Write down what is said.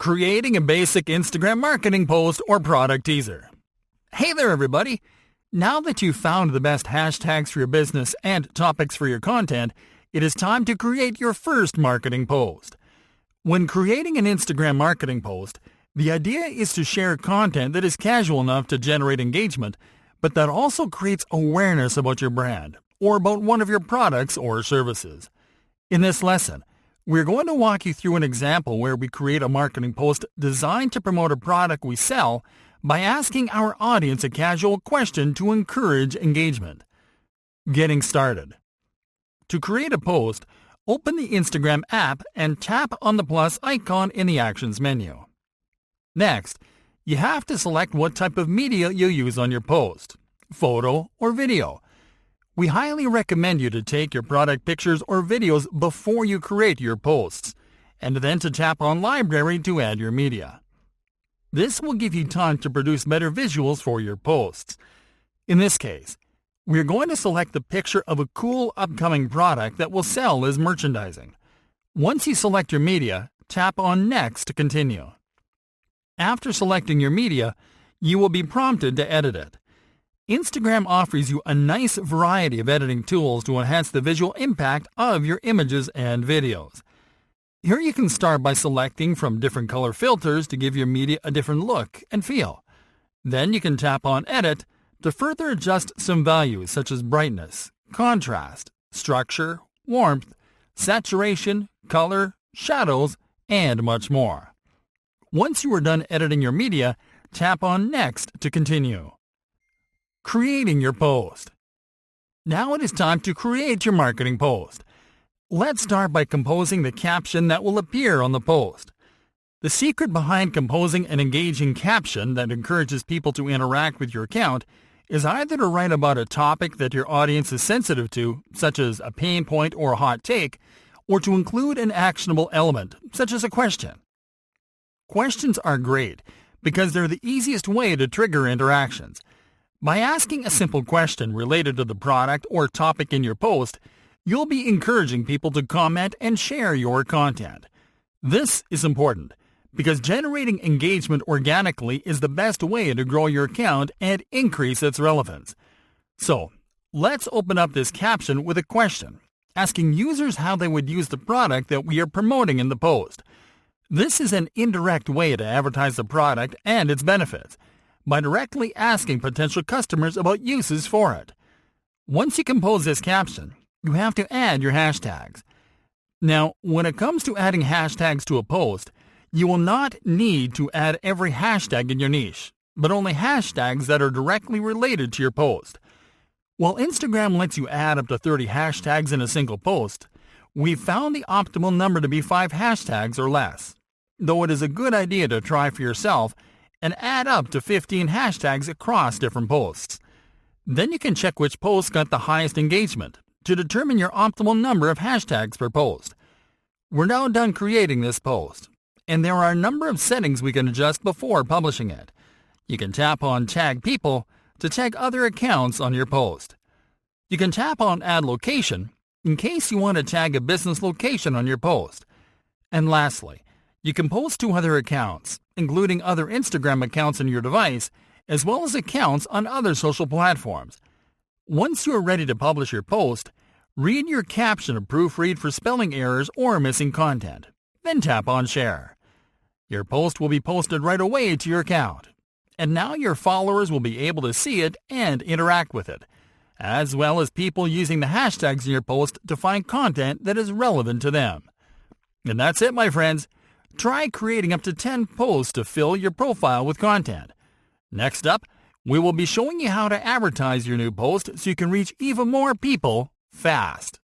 Creating a basic Instagram marketing post or product teaser. Hey there, everybody! Now that you've found the best hashtags for your business and topics for your content, it is time to create your first marketing post. When creating an Instagram marketing post, the idea is to share content that is casual enough to generate engagement, but that also creates awareness about your brand or about one of your products or services. In this lesson, we're going to walk you through an example where we create a marketing post designed to promote a product we sell by asking our audience a casual question to encourage engagement. Getting started. To create a post, open the Instagram app and tap on the plus icon in the Actions menu. Next, you have to select what type of media you use on your post, photo or video. We highly recommend you to take your product pictures or videos before you create your posts, and then to tap on Library to add your media. This will give you time to produce better visuals for your posts. In this case, we're going to select the picture of a cool upcoming product that will sell as merchandising. Once you select your media, tap on Next to continue. After selecting your media, you will be prompted to edit it. Instagram offers you a nice variety of editing tools to enhance the visual impact of your images and videos. Here you can start by selecting from different color filters to give your media a different look and feel. Then you can tap on Edit to further adjust some values such as brightness, contrast, structure, warmth, saturation, color, shadows, and much more. Once you are done editing your media, tap on Next to continue. Creating your post. Now it is time to create your marketing post. Let's start by composing the caption that will appear on the post. The secret behind composing an engaging caption that encourages people to interact with your account is either to write about a topic that your audience is sensitive to, such as a pain point or a hot take, or to include an actionable element, such as a question. Questions are great because they're the easiest way to trigger interactions. By asking a simple question related to the product or topic in your post, you'll be encouraging people to comment and share your content. This is important because generating engagement organically is the best way to grow your account and increase its relevance. So, let's open up this caption with a question, asking users how they would use the product that we are promoting in the post. This is an indirect way to advertise the product and its benefits, by directly asking potential customers about uses for it. Once you compose this caption, you have to add your hashtags. Now, when it comes to adding hashtags to a post, you will not need to add every hashtag in your niche, but only hashtags that are directly related to your post. While Instagram lets you add up to 30 hashtags in a single post, we've found the optimal number to be 5 hashtags or less, though it is a good idea to try for yourself and add up to 15 hashtags across different posts. Then you can check which post got the highest engagement to determine your optimal number of hashtags per post. We're now done creating this post, and there are a number of settings we can adjust before publishing it. You can tap on Tag People to tag other accounts on your post. You can tap on Add Location in case you want to tag a business location on your post. And lastly, you can post to other accounts, including other Instagram accounts on your device, as well as accounts on other social platforms. Once you are ready to publish your post, read your caption to proofread for spelling errors or missing content. Then tap on Share. Your post will be posted right away to your account, and now your followers will be able to see it and interact with it, as well as people using the hashtags in your post to find content that is relevant to them. And that's it, my friends. Try creating up to 10 posts to fill your profile with content. Next up, we will be showing you how to advertise your new post so you can reach even more people fast.